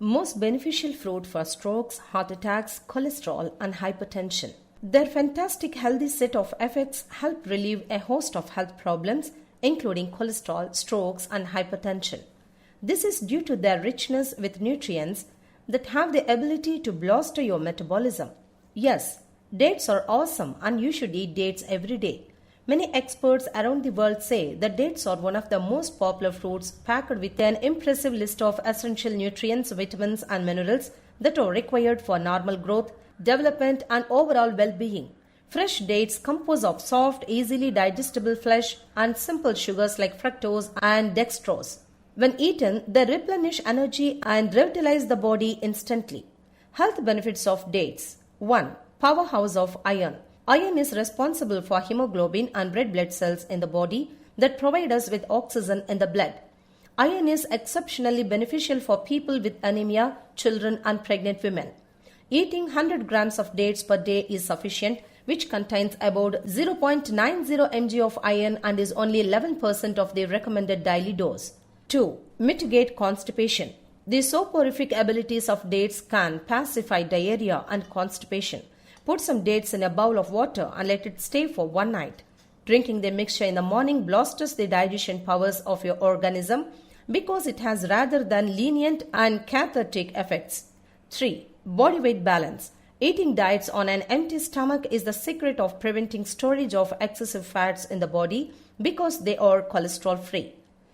most beneficial fruit for strokes, heart attacks, cholesterol, and hypertension. Their fantastic healthy set of effects help relieve a host of health problems, including cholesterol, strokes, and hypertension. This is due to their richness with nutrients that have the ability to bolster your metabolism. Yes, dates are awesome and you should eat dates every day. Many experts around the world say that dates are one of the most popular fruits packed with an impressive list of essential nutrients, vitamins, and minerals that are required for normal growth, development, and overall well-being. Fresh dates compose of soft, easily digestible flesh and simple sugars like fructose and dextrose. When eaten, they replenish energy and revitalize the body instantly. Health benefits of dates. 1. Powerhouse of iron. Iron is responsible for hemoglobin and red blood cells in the body that provide us with oxygen in the blood. Iron is exceptionally beneficial for people with anemia, children, and pregnant women. Eating 100 grams of dates per day is sufficient, which contains about 0.90 mg of iron and is only 11% of the recommended daily dose. 2. Mitigate constipation. The soporific abilities of dates can pacify diarrhea and constipation. Put some dates in a bowl of water and let it stay for one night. Drinking the mixture in the morning bolsters the digestion powers of your organism because it has rather than lenient and cathartic effects. 3. Body weight balance. Eating dates on an empty stomach is the secret of preventing storage of excessive fats in the body because they are cholesterol free.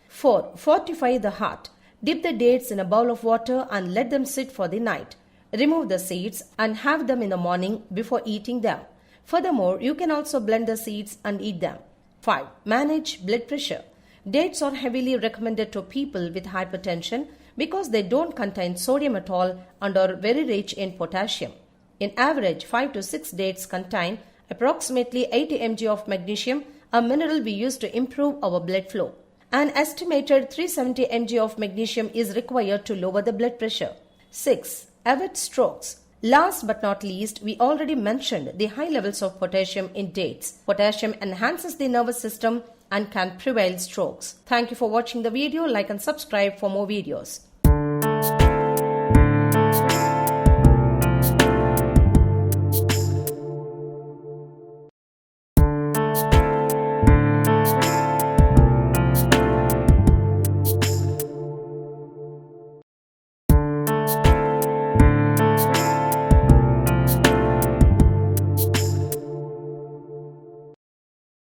4. Fortify the heart. Dip the dates in a bowl of water and let them sit for the night. Remove the seeds and have them in the morning before eating them. Furthermore, you can also blend the seeds and eat them. 5. Manage blood pressure. Dates are heavily recommended to people with hypertension because they don't contain sodium at all and are very rich in potassium. In average, 5 to 6 dates contain approximately 80 mg of magnesium, a mineral we use to improve our blood flow. An estimated 370 mg of magnesium is required to lower the blood pressure. 6. Avoid strokes. Last but not least, we already mentioned the high levels of potassium in dates. Potassium enhances the nervous system and can prevent strokes. Thank you for watching the video. Like and subscribe for more videos.